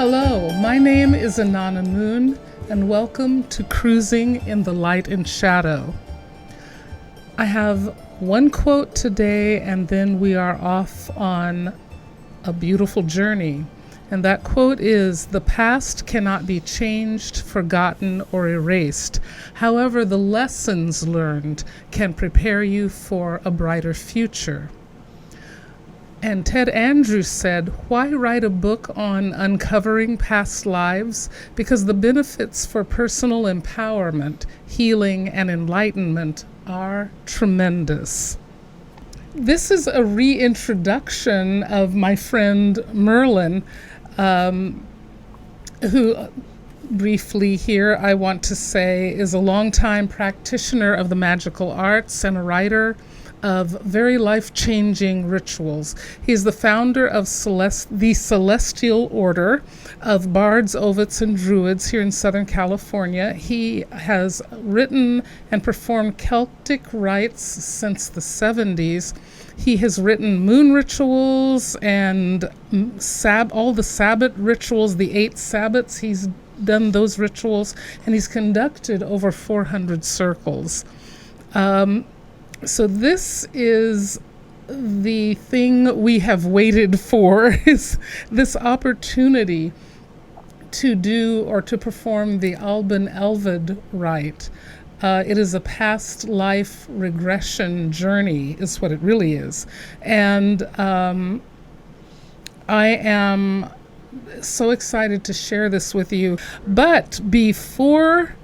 Hello, my name is Anana Moon, and welcome to Cruising in the Light and Shadow. I have one quote today, and then we are off on a beautiful journey. And that quote is, "The past cannot be changed, forgotten, or erased. However, the lessons learned can prepare you for a brighter future." And Ted Andrews said, "Why write a book on uncovering past lives? Because the benefits for personal empowerment, healing, and enlightenment are tremendous." This is a reintroduction of my friend Merlin, who briefly here I want to say is a longtime practitioner of the magical arts and a writer of very life-changing rituals. He's the founder of the Celestial Order of Bards, Ovids, and Druids here in Southern California. He has written and performed Celtic rites since the 70s. He has written moon rituals and all the Sabbath rituals, the 8 Sabbats. He's done those rituals, and he's conducted over 400 circles. So this is the thing we have waited for, is this opportunity to do or to perform the Alban Elved Rite. It is a past life regression journey, is what it really is. And I am so excited to share this with you. But before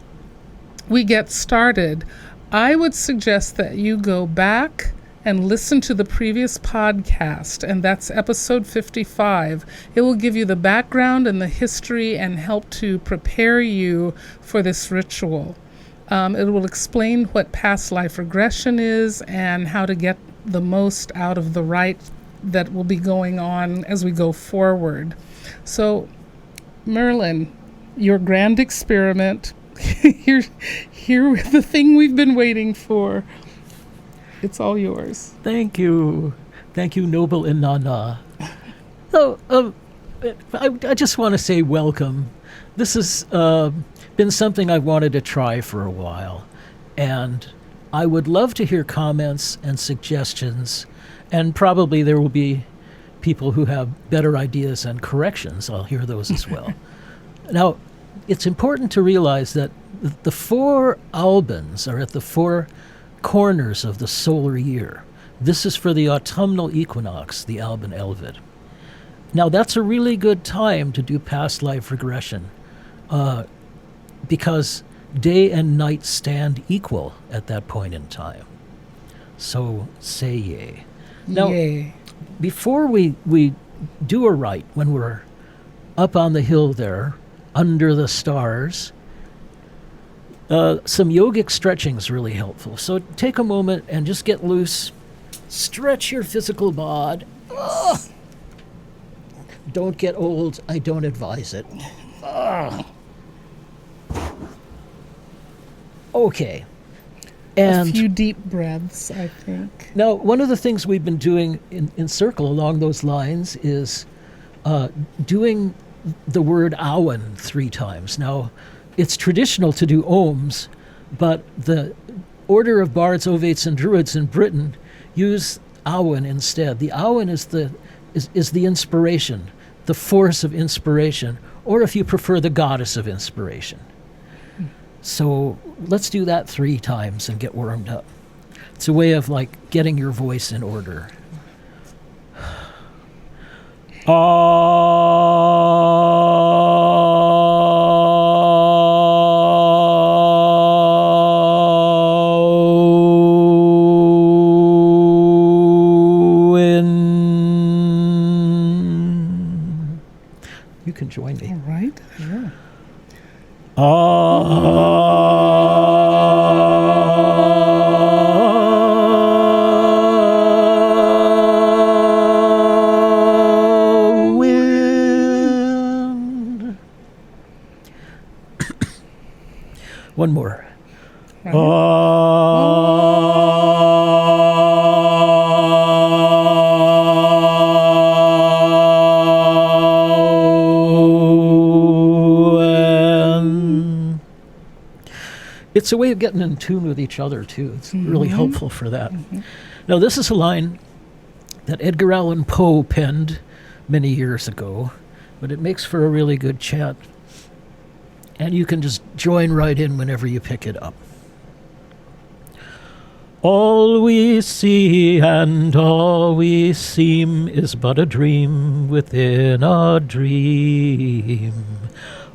we get started, I would suggest that you go back and listen to the previous podcast, and that's episode 55. It will give you the background and the history and help to prepare you for this ritual. It will explain what past life regression is and how to get the most out of the rite that will be going on as we go forward. So, Merlin, your grand experiment, here with the thing we've been waiting for. It's all yours. Thank you, noble Inanna. So, I just want to say welcome. This has been something I've wanted to try for a while, and I would love to hear comments and suggestions, and probably there will be people who have better ideas and corrections. I'll hear those as well. Now, it's important to realize that the 4 Albans are at the 4 corners of the solar year. This is for the autumnal equinox, the Alban Elved. Now, that's a really good time to do past life regression, because day and night stand equal at that point in time. So say yay. Now, Yay. Before we do a rite, when we're up on the hill there, under the stars, some yogic stretching is really helpful. So take a moment and just get loose. Stretch your physical bod. Ugh. Don't get old. I don't advise it. Ugh. Okay. And a few deep breaths, I think. Now, one of the things we've been doing in Circle along those lines is doing the word Awen 3 times. Now, it's traditional to do ohms, but the Order of Bards, Ovids, and Druids in Britain use Awen instead. The Awen is the inspiration, the force of inspiration, or if you prefer, the goddess of inspiration. So let's do that 3 times and get warmed up. It's a way of like getting your voice in order. You can join me. All right. Yeah. One more. Right. it's a way of getting in tune with each other, too. It's really helpful for that. Now, this is a line that Edgar Allan Poe penned many years ago, but it makes for a really good chant. And you can just join right in whenever you pick it up. All we see and all we seem is but a dream within a dream.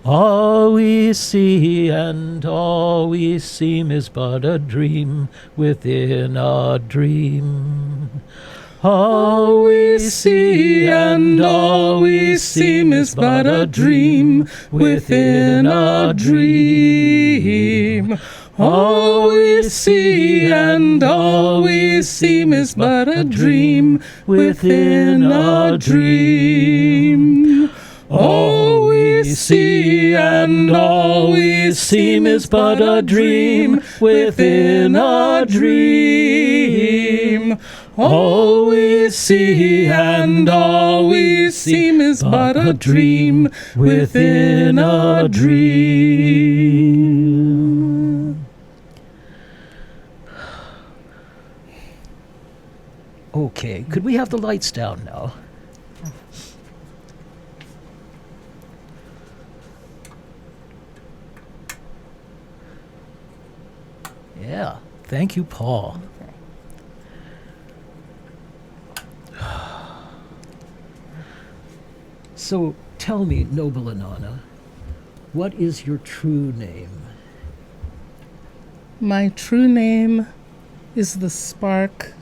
All we see and all we seem is but a dream within a dream. All we see and all we seem is but a dream within a dream. All we see and all we seem is but a dream within a dream. All we see and all we seem is but a dream within a dream. All we see and all we seem is but a dream within a dream. Okay, could we have the lights down now? Yeah, thank you, Paul. So tell me, noble Inanna, what is your true name? My true name is the spark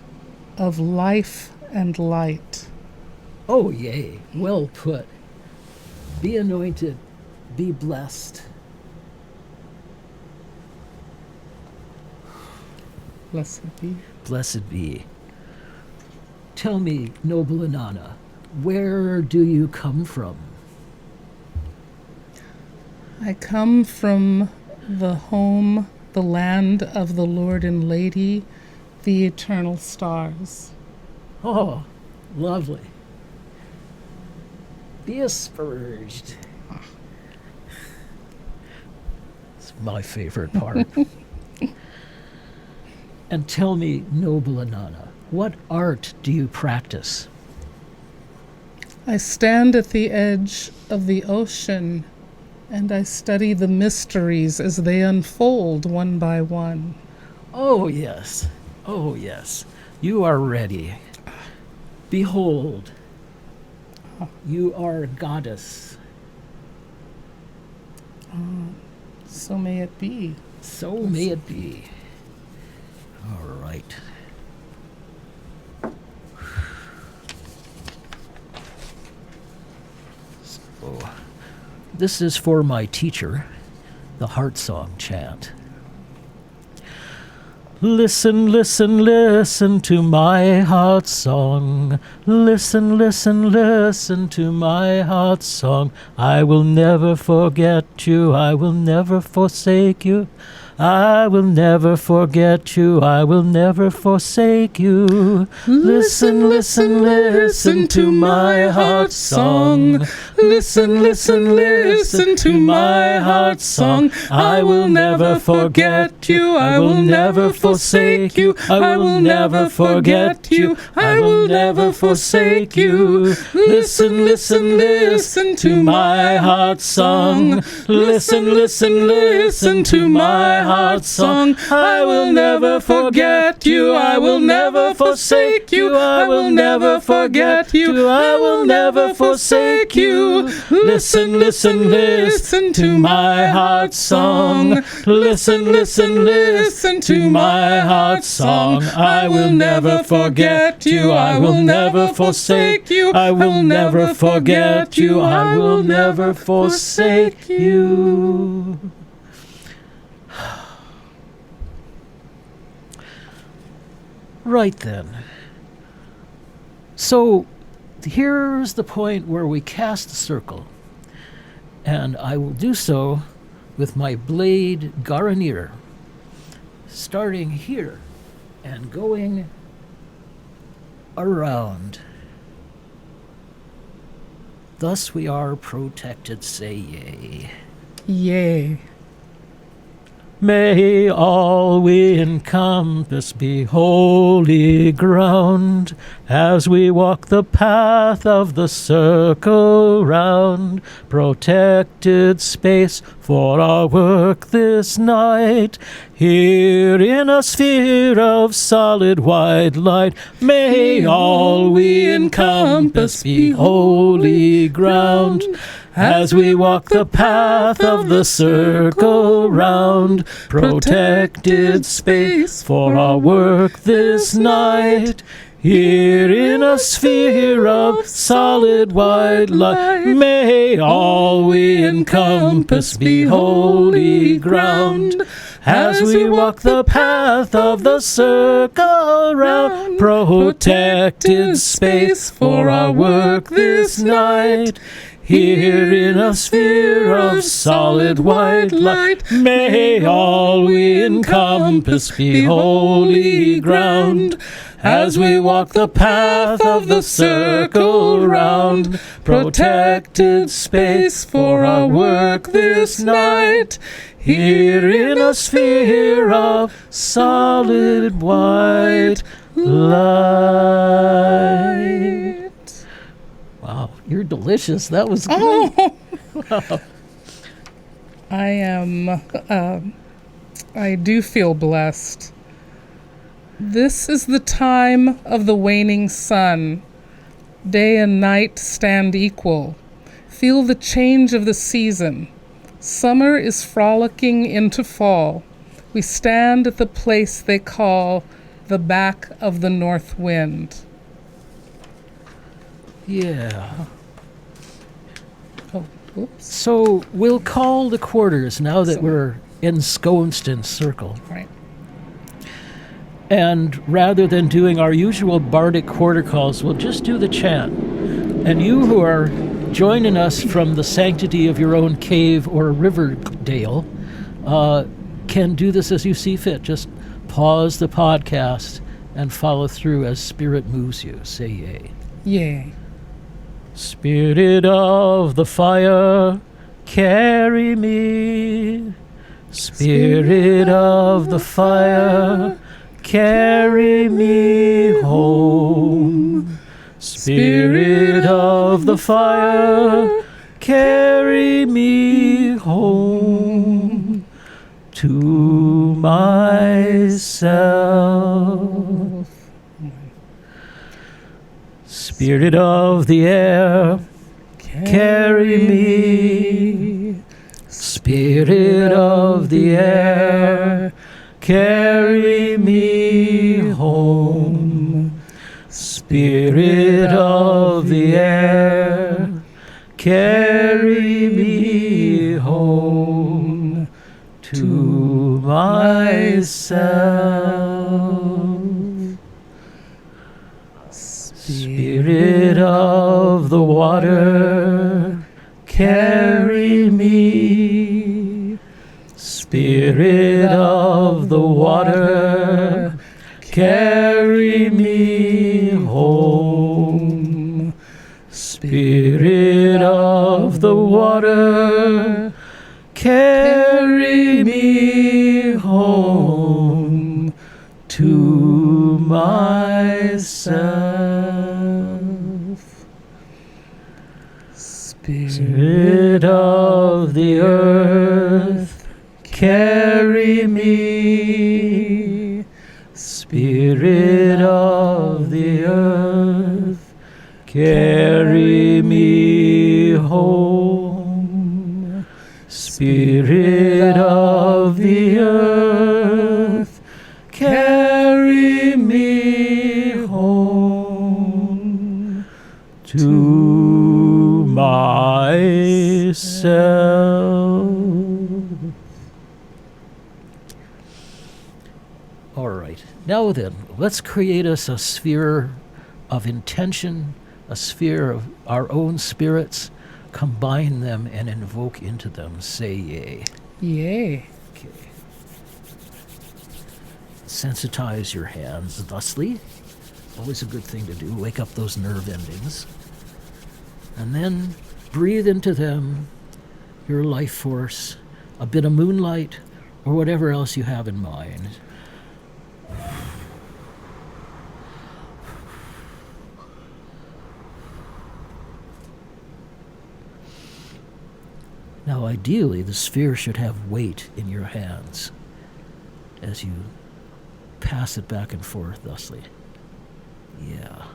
of life and light. Oh, yay, well put. Be anointed, be blessed. Blessed be. Blessed be. Tell me, noble Inanna, where do you come from? I come from the home, the land of the Lord and Lady, the eternal stars. Oh, lovely. Be asperged. It's my favorite part. And tell me, noble Inanna, what art do you practice? I stand at the edge of the ocean and I study the mysteries as they unfold one by one. Oh, yes. Oh, yes. You are ready. Behold, you are a goddess. So may it be. So may it be. All right. So, this is for my teacher, the Heart Song chant. Listen, listen, listen to my heart song. Listen, listen, listen to my heart song. I will never forget you. I will never forsake you. I will never forget you. I will never forsake you. Listen, listen, listen to my heart song. Listen, listen, listen to my heart song. I will never forget you. I will never forsake you. I will never forget you. I will never forsake you. Listen, listen, listen to my heart song. Listen, listen, listen to my heart song. I will never forget you. I will never forsake you. I will never forget you. I will never forsake you. Listen, listen, listen to my heart song. Listen, listen, listen to my heart song. I will never forget you. I will never forsake you. I will never forget you. I will never forsake you. Right then. So here's the point where we cast a circle, and I will do so with my blade Garanir, starting here and going around. Thus we are protected, say yea. Yay. May all we encompass be holy ground as we walk the path of the circle round. Protected space for our work this night. Here in a sphere of solid white light, may all we encompass be holy ground as we walk the path of the circle round. Protected space for our work this night. Here in a sphere of solid white light, may all we encompass be holy ground as we walk the path of the circle round. Protected space for our work this night. Here in a sphere of solid white light, may all we encompass be holy ground as we walk the path of the circle round. Protected space for our work this night. Here in a sphere of solid white light. Wow, you're delicious. That was great. Oh. I do feel blessed. This is the time of the waning sun. Day and night stand equal. Feel the change of the season. Summer is frolicking into fall. We stand at the place they call the back of the north wind. Yeah. Oh, whoops. So we'll call the quarters now that we're ensconced in circle. Right. And rather than doing our usual bardic quarter calls, we'll just do the chant. And you who are joining us from the sanctity of your own cave or riverdale can do this as you see fit. Just pause the podcast and follow through as spirit moves you. Say yay. Yay. Spirit of the fire, carry me. Spirit of the fire, carry me home. Spirit of the fire, carry me home to myself. Spirit of the air, carry me. Spirit of the air, carry me home. Spirit of the air, carry me home to myself. Spirit of the water, carry me. Spirit of the water, carry me home. Spirit of the water, carry me home to myself. Spirit of the earth, carry me. Spirit of the earth, carry me home. Spirit of the earth, carry me home to myself. All right. Now then, let's create us a sphere of intention, a sphere of our own spirits, combine them and invoke into them. Say yay. Yay. Okay. Sensitize your hands thusly. Always a good thing to do. Wake up those nerve endings. And then breathe into them your life force, a bit of moonlight, or whatever else you have in mind. Now, ideally, the sphere should have weight in your hands as you pass it back and forth thusly. Yeah.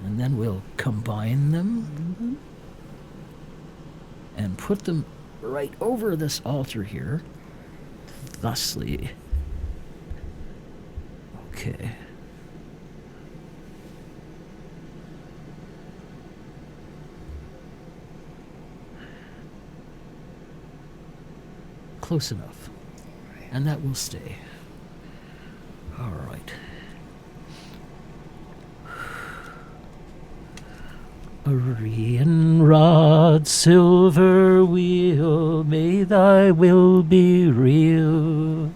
And then we'll combine them and put them right over this altar here. Thusly. Okay. Close enough. And that will stay. All right. Arian rod, silver wheel, may thy will be real.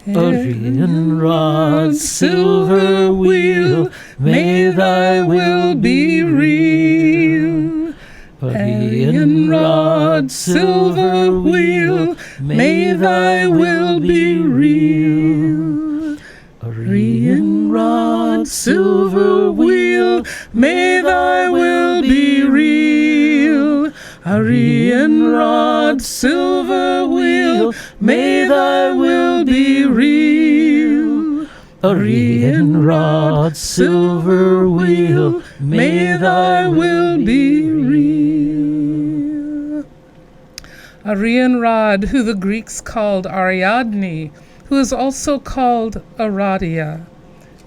Arian rod, silver wheel, may thy will be real. Arian rod, silver wheel, may thy will be real. Arian rod, silver wheel, may thy will be real. Arian rod, silver wheel, may thy will be real. Arian rod, silver wheel, may thy will be real. Arian rod, who the Greeks called Ariadne, who is also called Aradia,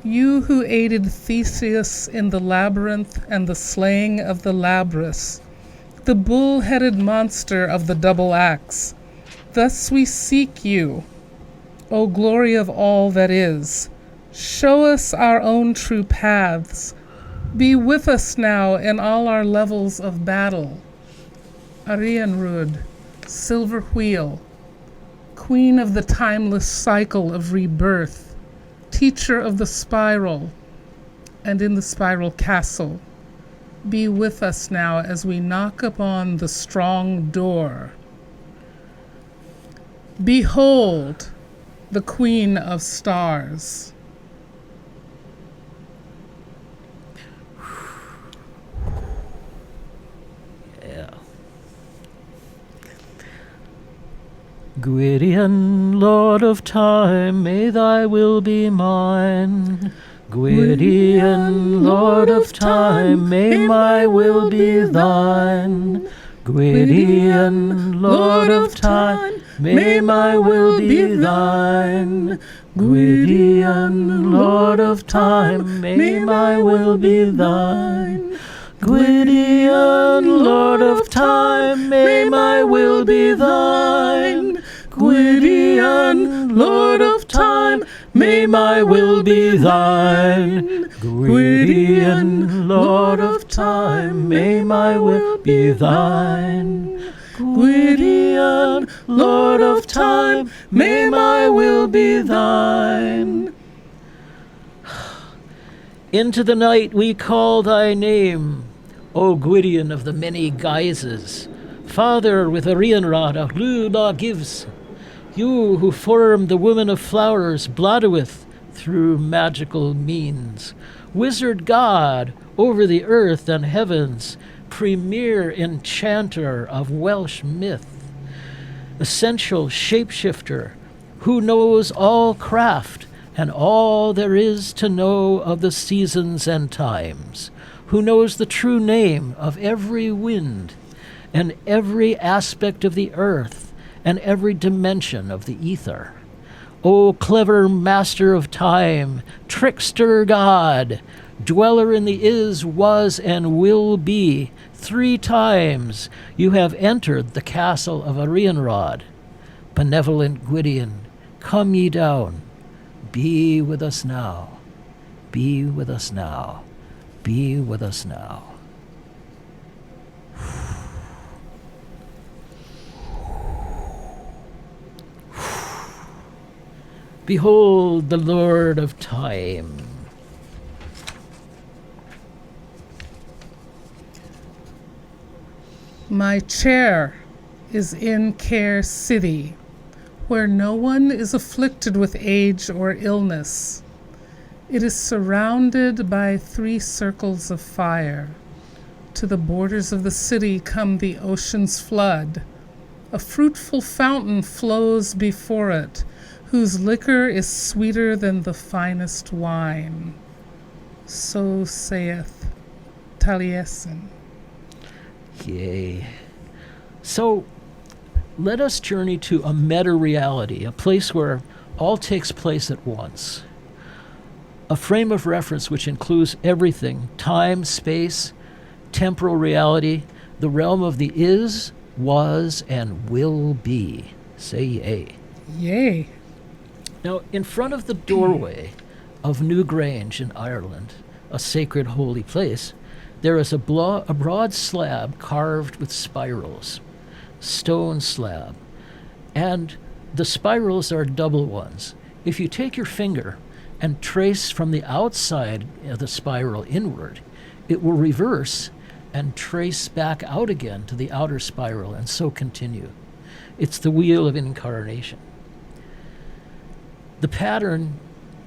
you who aided Theseus in the labyrinth and the slaying of the Labrys, the bull-headed monster of the double axe. Thus we seek you, O glory of all that is. Show us our own true paths. Be with us now in all our levels of battle. Arianrud, silver wheel, queen of the timeless cycle of rebirth, teacher of the spiral, and in the spiral castle. Be with us now as we knock upon the strong door. Behold, the Queen of Stars. Yeah. Gwydion, Lord of Time, may thy will be mine. Gwydion, Lord of Time, may my will be thine. Gwydion, Lord of Time, may my will be thine. Gwydion, Lord of Time, may my will be thine. Gwydion, Lord of Time, may my will be thine. Gwydion, Lord of Time, may my will be thine. Gwydion, Lord of Time, may my will be thine. Gwydion, Lord of Time, may my will be thine. Into the night we call thy name, O Gwydion of the many guises. Father with Arianrod, a Hlula gives. You who formed the woman of flowers, Bladewith, through magical means. Wizard God over the earth and heavens, premier enchanter of Welsh myth. Essential shapeshifter, who knows all craft and all there is to know of the seasons and times, who knows the true name of every wind and every aspect of the earth and every dimension of the ether. O clever master of time, trickster God, dweller in the is, was, and will be, 3 times you have entered the castle of Arianrod. Benevolent Gwydion, come ye down. Be with us now. Be with us now. Be with us now. Behold the Lord of Time. My chair is in Care City, where no one is afflicted with age or illness. It is surrounded by 3 circles of fire. To the borders of the city come the ocean's flood. A fruitful fountain flows before it, whose liquor is sweeter than the finest wine. So saith Taliesin. Yay. So, let us journey to a meta-reality, a place where all takes place at once. A frame of reference which includes everything: time, space, temporal reality, the realm of the is, was, and will be. Say yay. Yay. Now, in front of the doorway of New Grange in Ireland, a sacred holy place, there is a broad slab carved with spirals, stone slab, and the spirals are double ones. If you take your finger and trace from the outside of the spiral inward, it will reverse and trace back out again to the outer spiral, and so continue. It's the wheel of incarnation. The pattern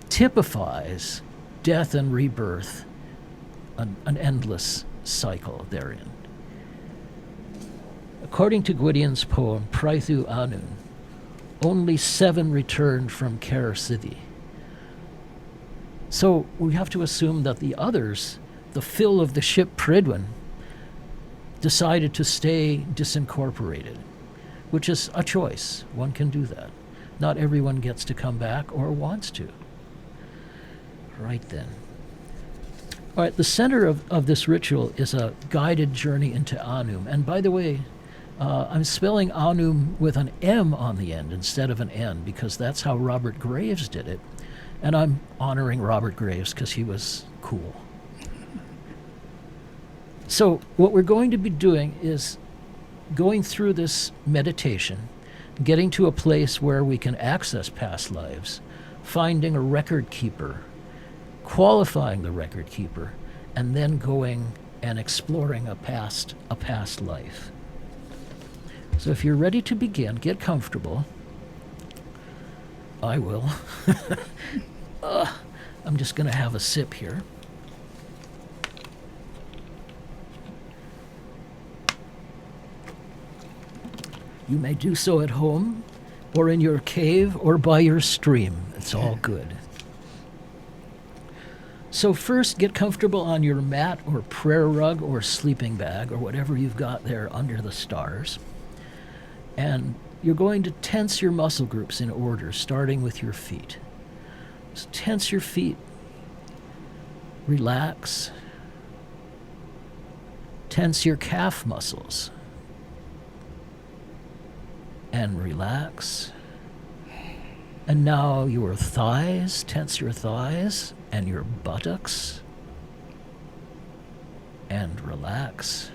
typifies death and rebirth, an endless cycle therein. According to Gwydion's poem, Praethu Anun, only 7 returned from Care City. So we have to assume that the others, the fill of the ship Pridwin, decided to stay disincorporated, which is a choice. One can do that. Not everyone gets to come back or wants to. Right then. All right, the center of this ritual is a guided journey into Anum. And by the way, I'm spelling Anum with an M on the end instead of an N, because that's how Robert Graves did it. And I'm honoring Robert Graves because he was cool. So what we're going to be doing is going through this meditation, getting to a place where we can access past lives, finding a record keeper, qualifying the record keeper, and then going and exploring a past life. So if you're ready to begin, get comfortable. I will. I'm just going to have a sip here. You may do so at home, or in your cave, or by your stream. It's all good. So first, get comfortable on your mat or prayer rug or sleeping bag or whatever you've got there under the stars. And you're going to tense your muscle groups in order, starting with your feet. So tense your feet. Relax. Tense your calf muscles. And relax. And now your thighs, tense your thighs, and your buttocks. And relax.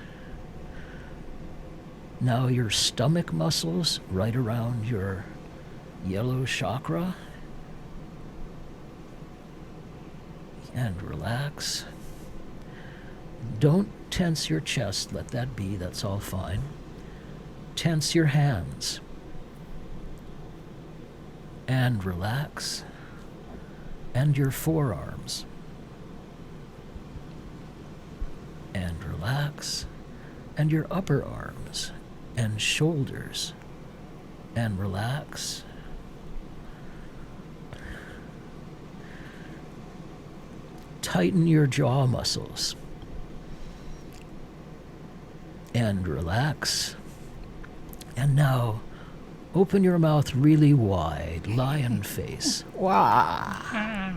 Now your stomach muscles right around your yellow chakra. And relax. Don't tense your chest, let that be, that's all fine. Tense your hands. And relax. And your forearms. And relax. And your upper arms and shoulders. And relax. Tighten your jaw muscles. And relax. And now, open your mouth really wide, lion face. Wow.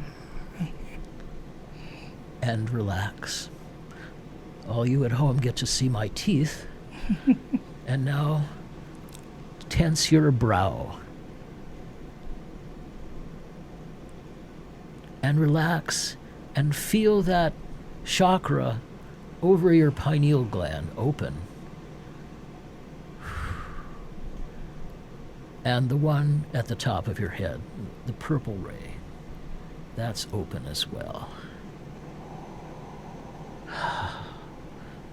And relax. All you at home get to see my teeth. And now, tense your brow. And relax, and feel that chakra over your pineal gland open. And the one at the top of your head, the purple ray, that's open as well.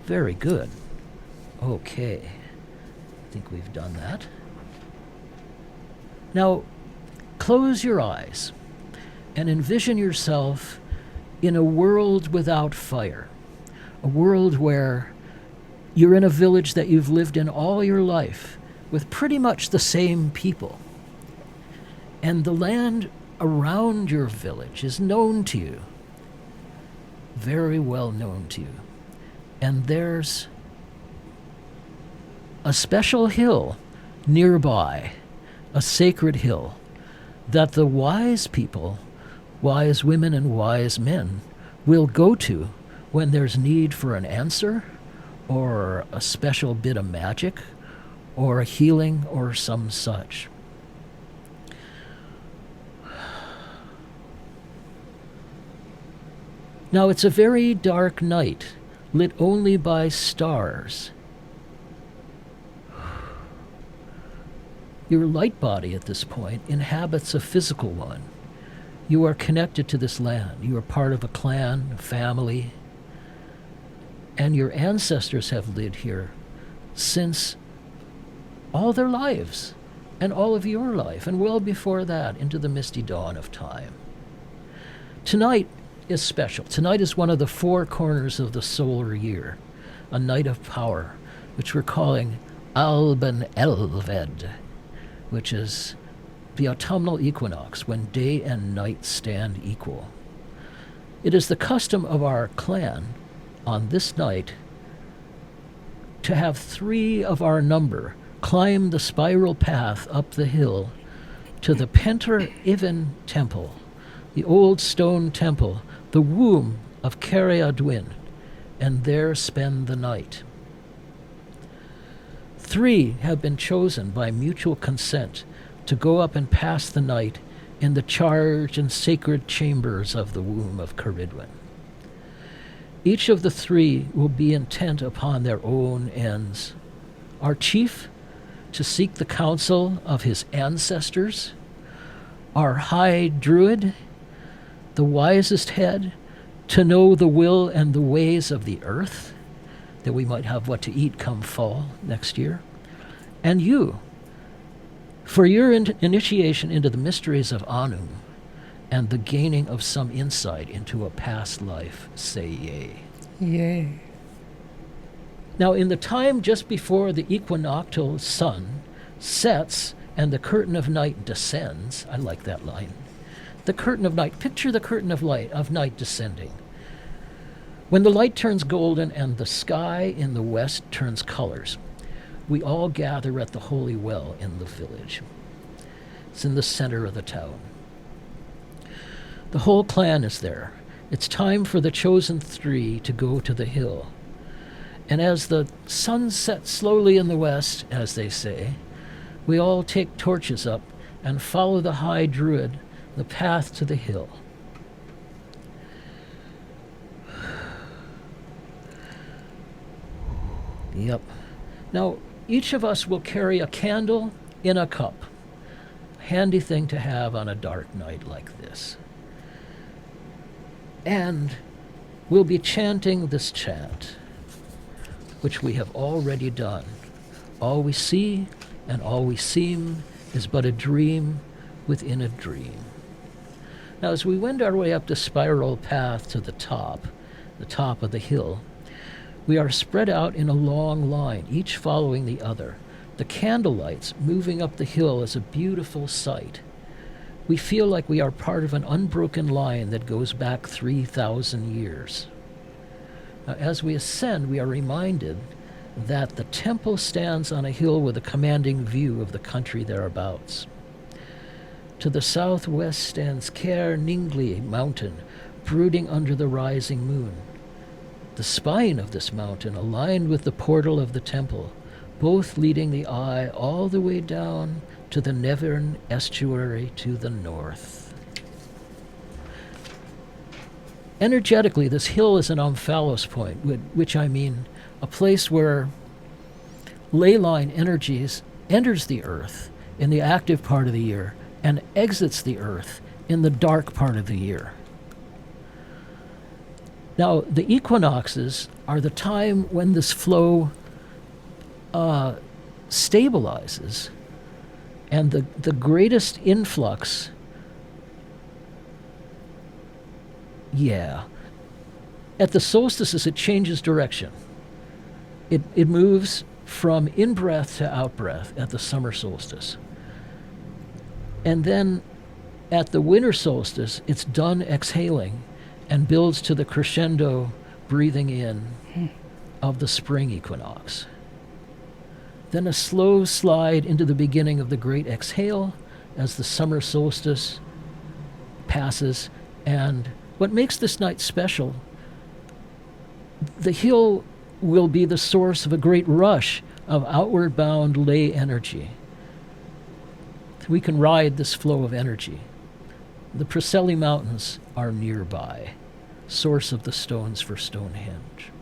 Very good. Okay. think we've done that. Now, close your eyes and envision yourself in a world without fire, a world where you're in a village that you've lived in all your life with pretty much the same people. And the land around your village is known to you, very well known to you. And there's a special hill nearby, a sacred hill, that the wise people, wise women and wise men, will go to when there's need for an answer or a special bit of magic or a healing or some such. Now, it's a very dark night, lit only by stars. Your light body at this point inhabits a physical one. You are connected to this land. You are part of a clan, a family, and your ancestors have lived here since all their lives, and all of your life, and well before that, into the misty dawn of time. Tonight is special. Tonight is one of the four corners of the solar year, a night of power, which we're calling Alban Elved, which is the autumnal equinox, when day and night stand equal. It is the custom of our clan on this night to have 3 of our number climb the spiral path up the hill to the Penter Ivan Temple, the old stone temple, the womb of Cariadwin, and there spend the night. 3 have been chosen by mutual consent to go up and pass the night in the charged and sacred chambers of the womb of Caridwen. Each of the 3 will be intent upon their own ends. Our chief, to seek the counsel of his ancestors. Our high druid, the wisest head, to know the will and the ways of the earth, that we might have what to eat come fall next year. And you, for your initiation into the mysteries of Anu and the gaining of some insight into a past life, say yea. Yay. Now, in the time just before the equinoctial sun sets and the curtain of night descends, I like that line. The curtain of night, picture the curtain of night descending. When the light turns golden and the sky in the west turns colors, we all gather at the holy well in the village. It's in the center of the town. The whole clan is there. It's time for the chosen 3 to go to the hill. And as the sun sets slowly in the west, as they say, we all take torches up and follow the high druid, the path to the hill. Yep. Now, each of us will carry a candle in a cup. Handy thing to have on a dark night like this. And we'll be chanting this chant, which we have already done. All we see and all we seem is but a dream within a dream. Now, as we wend our way up the spiral path to the top of the hill, we are spread out in a long line, each following the other. The candlelights moving up the hill is a beautiful sight. We feel like we are part of an unbroken line that goes back 3,000 years. Now, as we ascend, we are reminded that the temple stands on a hill with a commanding view of the country thereabouts. To the southwest stands Caer Ningli Mountain, brooding under the rising moon. The spine of this mountain aligned with the portal of the temple, both leading the eye all the way down to the Nevern estuary to the north. Energetically, this hill is an omphalos point, which I mean a place where ley line energies enters the earth in the active part of the year and exits the earth in the dark part of the year. Now, the equinoxes are the time when this flow stabilizes, and the greatest influx, at the solstices it changes direction. It moves from in-breath to out-breath at the summer solstice. And then at the winter solstice, it's done exhaling and builds to the crescendo breathing in of the spring equinox. Then a slow slide into the beginning of the great exhale as the summer solstice passes. And what makes this night special, the hill will be the source of a great rush of outward bound ley energy. We can ride this flow of energy. The Preseli Mountains are nearby, source of the stones for Stonehenge.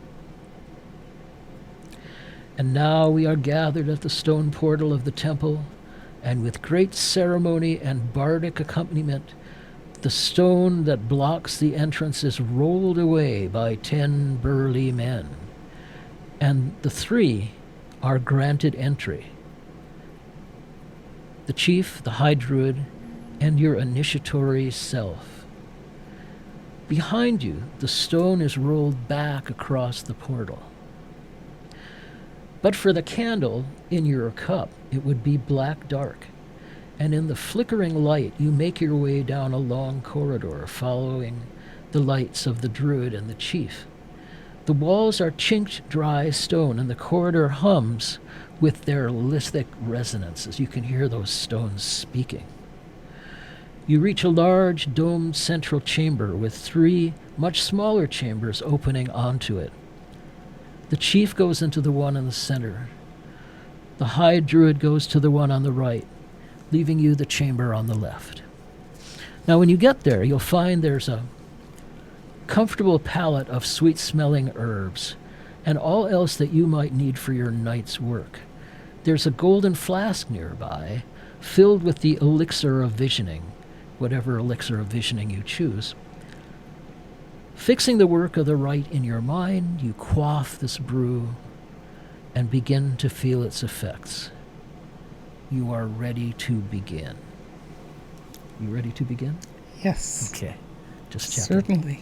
And now we are gathered at the stone portal of the temple, and with great ceremony and bardic accompaniment, the stone that blocks the entrance is rolled away by 10 burly men, and the 3 are granted entry. The chief, the high druid, and your initiatory self. Behind you, the stone is rolled back across the portal. But for the candle in your cup, it would be black dark, and in the flickering light you make your way down a long corridor following the lights of the druid and the chief. The walls are chinked dry stone, and the corridor hums with their lithic resonances. You can hear those stones speaking. You reach a large domed central chamber with 3 much smaller chambers opening onto it. The chief goes into the one in the center. The high druid goes to the one on the right, leaving you the chamber on the left. Now when you get there, you'll find there's a comfortable palette of sweet-smelling herbs and all else that you might need for your night's work. There's a golden flask nearby, filled with the elixir of visioning, whatever elixir of visioning you choose. Fixing the work of the rite in your mind, you quaff this brew and begin to feel its effects. You are ready to begin. You ready to begin? Yes. Okay. Just checking. Certainly.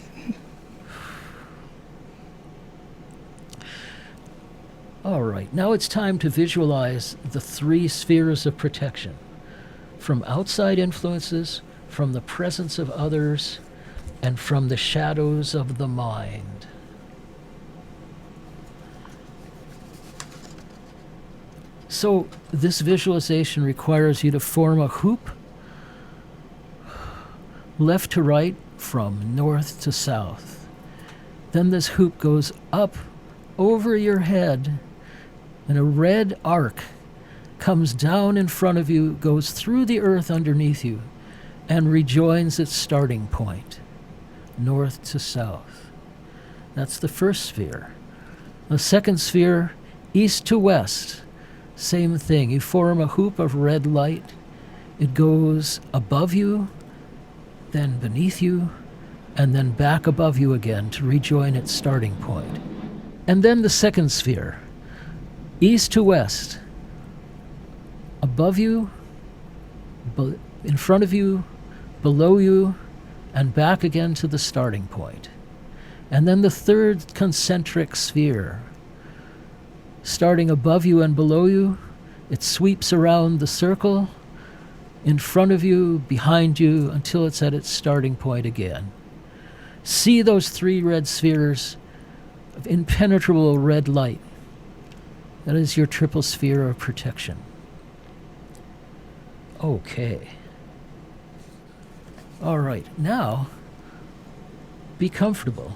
All right, now it's time to visualize the 3 spheres of protection. From outside influences, from the presence of others, and from the shadows of the mind. So this visualization requires you to form a hoop, left to right, from north to south. Then this hoop goes up over your head, and a red arc comes down in front of you, goes through the earth underneath you, and rejoins its starting point, north to south. That's the first sphere. The second sphere, east to west, same thing. You form a hoop of red light. It goes above you, then beneath you, and then back above you again to rejoin its starting point. And then the second sphere, east to west, above you, in front of you, below you, and back again to the starting point. And then the third concentric sphere, starting above you and below you, it sweeps around the circle, in front of you, behind you, until it's at its starting point again. See those 3 red spheres of impenetrable red light. That is your triple sphere of protection. Okay. All right, now be comfortable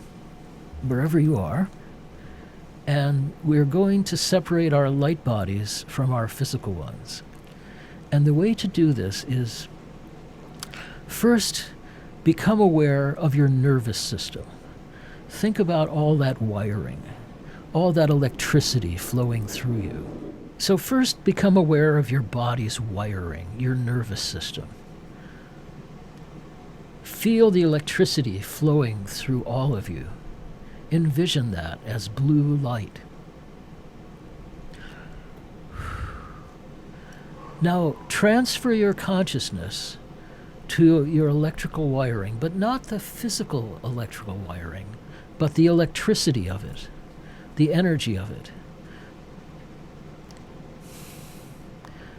wherever you are, and we're going to separate our light bodies from our physical ones. And the way to do this is, first, become aware of your nervous system. Think about all that wiring, all that electricity flowing through you. So first, become aware of your body's wiring, your nervous system. Feel the electricity flowing through all of you. Envision that as blue light. Now, transfer your consciousness to your electrical wiring, but not the physical electrical wiring, but the electricity of it, the energy of it.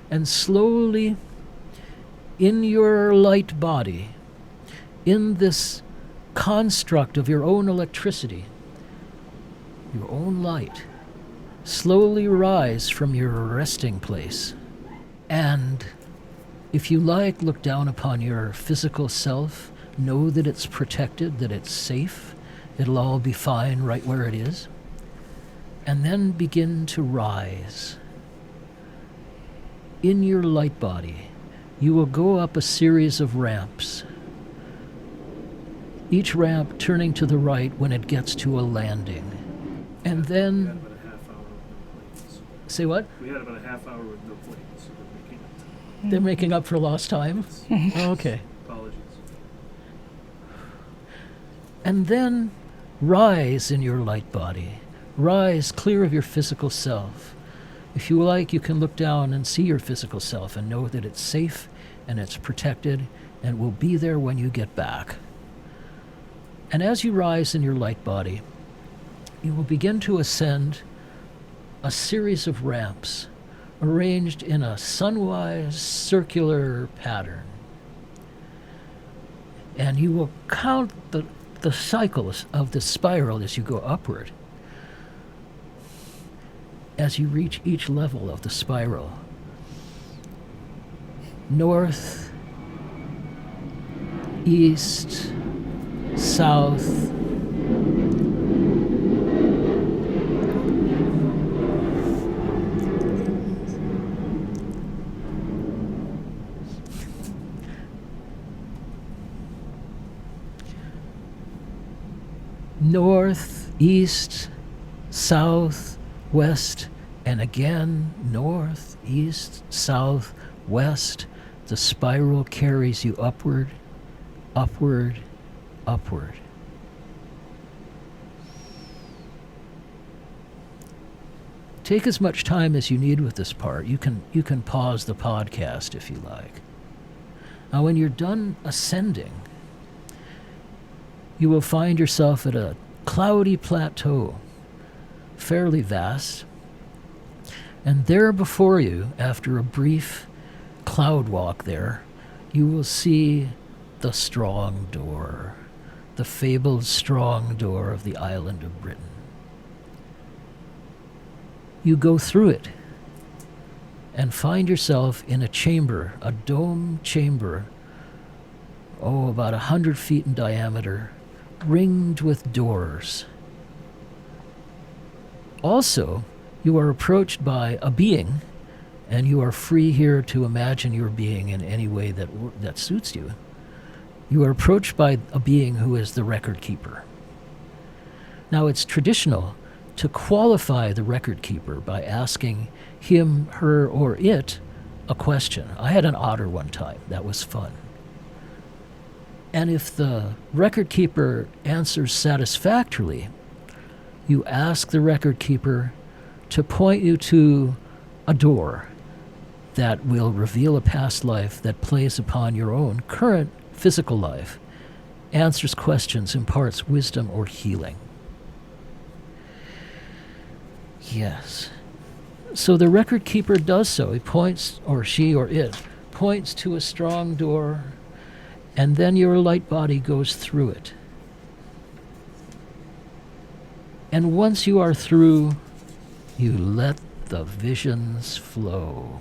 And slowly, in your light body, in this construct of your own electricity, your own light, slowly rise from your resting place. And if you like, look down upon your physical self, know that it's protected, that it's safe, it'll all be fine right where it is. And then begin to rise. In your light body, you will go up a series of ramps, each ramp turning to the right when it gets to a landing. And then... We had about a half hour with no planes. Say what? We had about a half hour with no planes. So They're making up for lost time? Okay. Apologies. And then rise in your light body. Rise clear of your physical self. If you like, you can look down and see your physical self and know that it's safe and it's protected and will be there when you get back. And as you rise in your light body, you will begin to ascend a series of ramps arranged in a sunwise circular pattern. And you will count the cycles of the spiral as you go upward. As you reach each level of the spiral. North, east, south, north, east, south, west, and again north, east, south, west. The spiral carries you upward, upward, upward. Take as much time as you need with this part. You can pause the podcast if you like. Now when you're done ascending, you will find yourself at a cloudy plateau, fairly vast. And there before you, after a brief cloud walk there, you will see the strong door, the fabled strong door of the island of Britain. You go through it and find yourself in a chamber, a dome chamber, about 100 feet in diameter, ringed with doors. Also, you are approached by a being, and you are free here to imagine your being in any way that suits you. You are approached by a being who is the record keeper. Now, it's traditional to qualify the record keeper by asking him, her, or it a question. I had an otter one time. That was fun. And if the record keeper answers satisfactorily, you ask the record keeper to point you to a door that will reveal a past life that plays upon your own current physical life, answers questions, imparts wisdom or healing. Yes. So the record keeper does so. He points, or she or it, points to a strong door, and then your light body goes through it. And once you are through, you let the visions flow.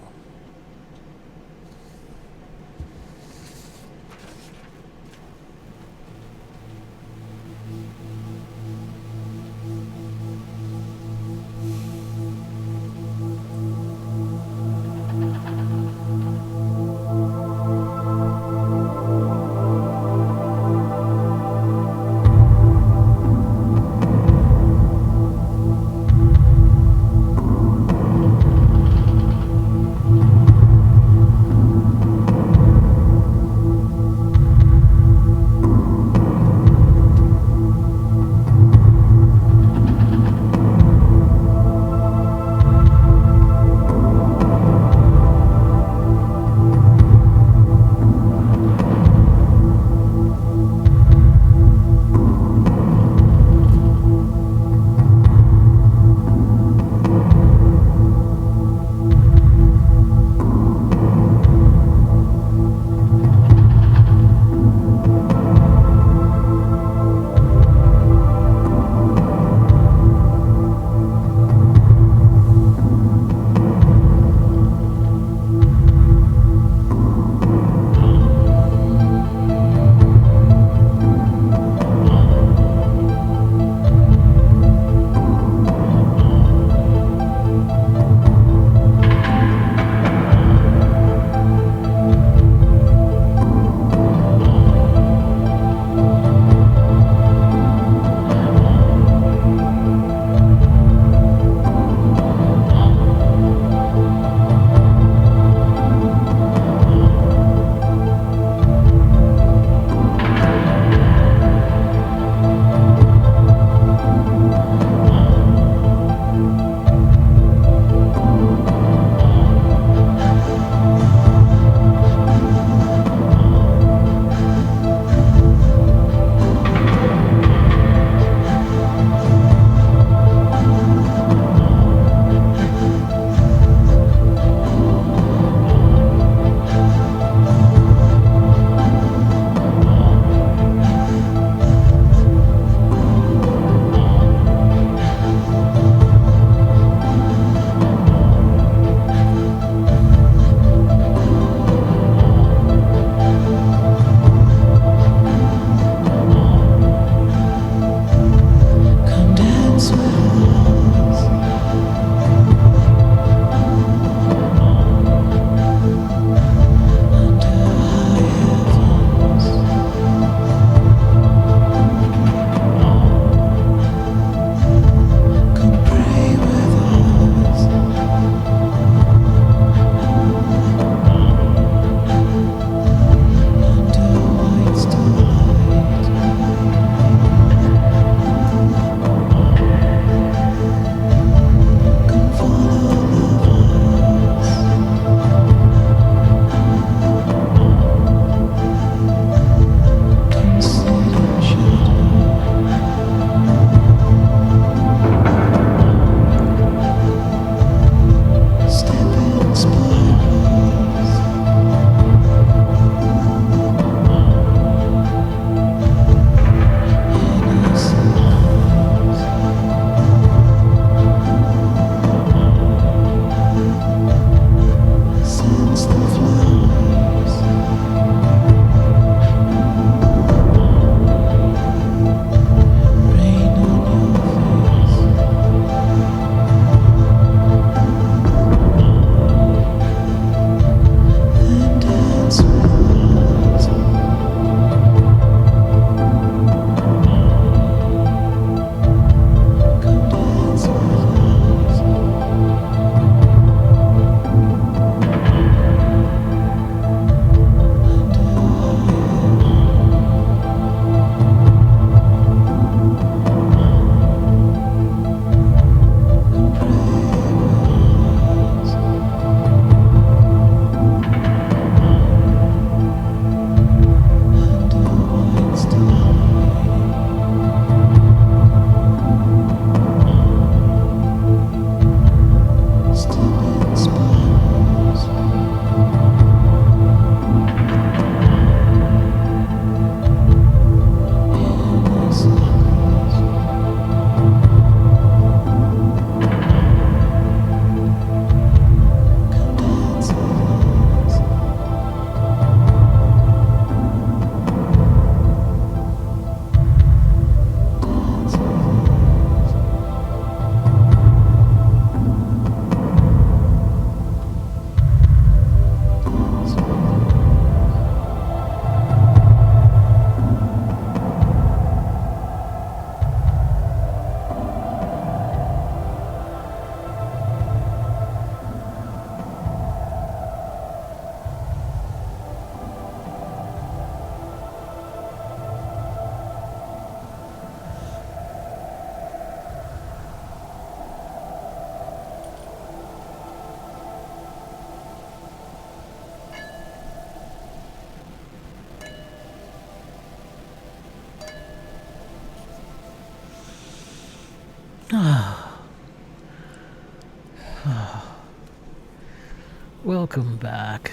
Welcome back.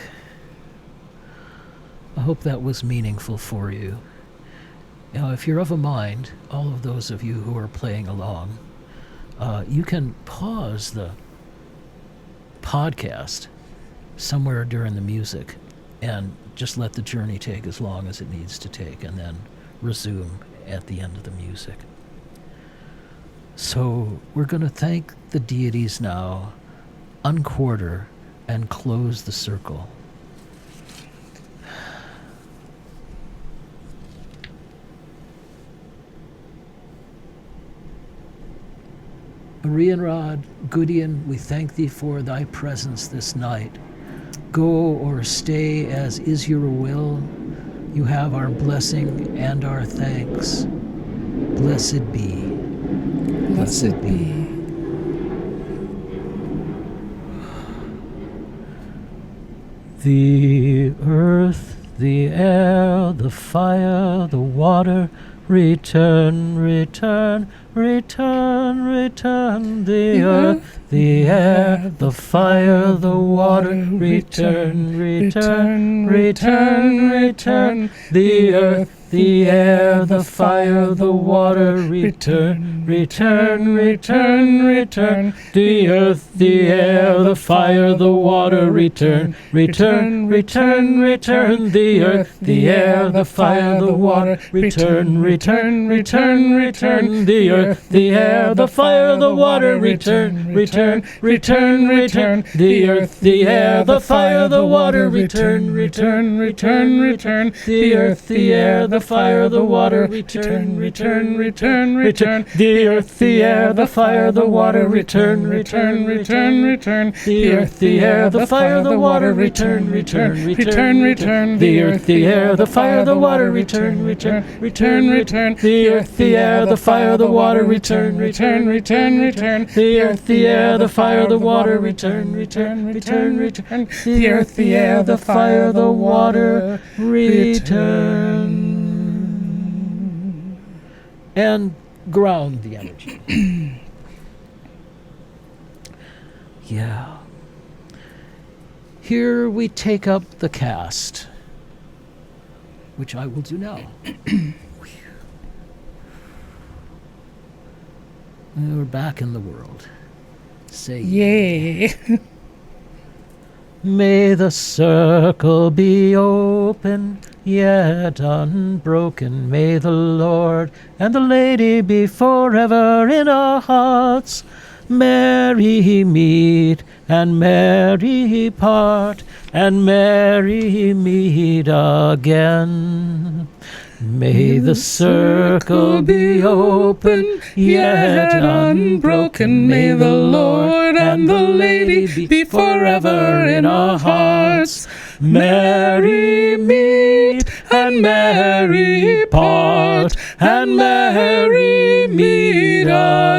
I hope that was meaningful for you. Now, if you're of a mind, all of those of you who are playing along, you can pause the podcast somewhere during the music and just let the journey take as long as it needs to take, and then resume at the end of the music. So we're going to thank the deities now, unquarter, and close the circle. Arianrod, Guddian, we thank thee for thy presence this night. Go or stay as is your will. You have our blessing and our thanks. Blessed be. Blessed be. The earth, the air, the fire, the water, return, return, return, return. The earth, the air, the fire, the water, return, return, return, return. The earth, the air, the fire, the water, return, return, return, return. The earth, the air, the fire, the water, return, return, return, return. The earth, the air, the fire, the water, return, return, return, return. The earth, the air, the fire, the water, return, return, return, return. The earth, the air, the fire, the water, return, return, return, return. The earth, the air, the fire, the water, return, return, return, return. The earth, the air, the fire, the water, return, return, return, return. The earth, the air, the fire, the water, return, return, return, return. The earth, the air, the fire, the water, return, return, return, return. The earth, the air, the fire, the water, return, return, return, return. The earth, the air, the fire, the water, return, return, return, return. The earth, the air, the fire, the water, return. And ground the energy. Yeah. Here we take up the cast, which I will do now. We're back in the world. Say Yay. May the circle be open, yet unbroken. May the Lord and the Lady be forever in our hearts. Merry meet and merry part, and merry meet again. May the circle be open, yet unbroken. May the Lord and the Lady be forever in our hearts. Merry meet and merry part, and merry meet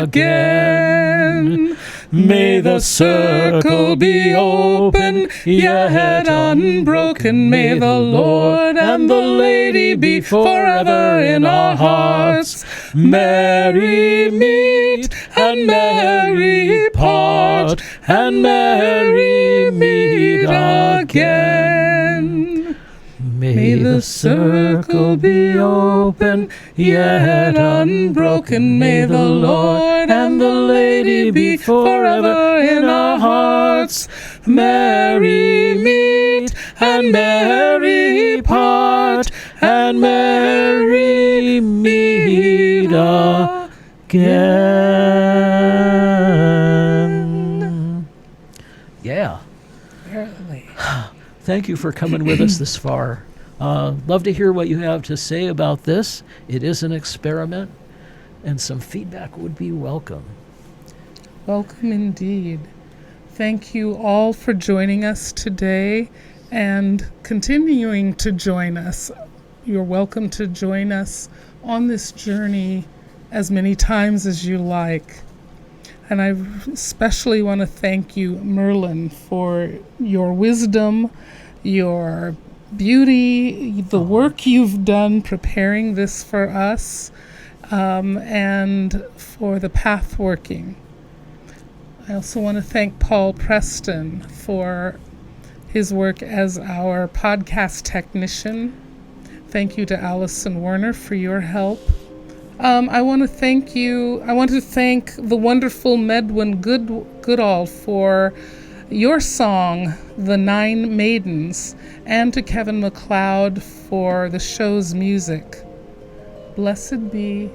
again. May the circle be open, yet unbroken. May the Lord and the Lady be forever in our hearts. Merry meet and merry part, and merry meet again. May the circle be open, yet unbroken. May the Lord and the Lady be forever in our hearts. Merry meet and merry part, and merry meet again. Yeah. Apparently. Thank you for coming with us this far. Love to hear what you have to say about this. It is an experiment, and some feedback would be welcome. Welcome indeed. Thank you all for joining us today and continuing to join us. You're welcome to join us on this journey as many times as you like. And I especially want to thank you, Merlin, for your wisdom, your beauty, the work you've done preparing this for us. and for the path working. I also want to thank Paul Preston for his work as our podcast technician. Thank you to Allison Werner for your help. I want to thank the wonderful Medwin Goodall for your song, The Nine Maidens, and to Kevin MacLeod for the show's music. Blessed be,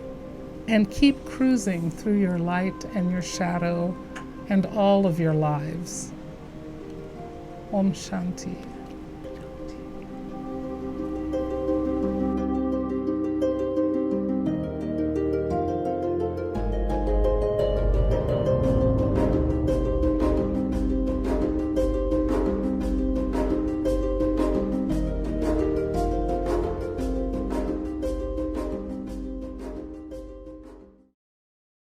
and keep cruising through your light and your shadow and all of your lives. Om Shanti.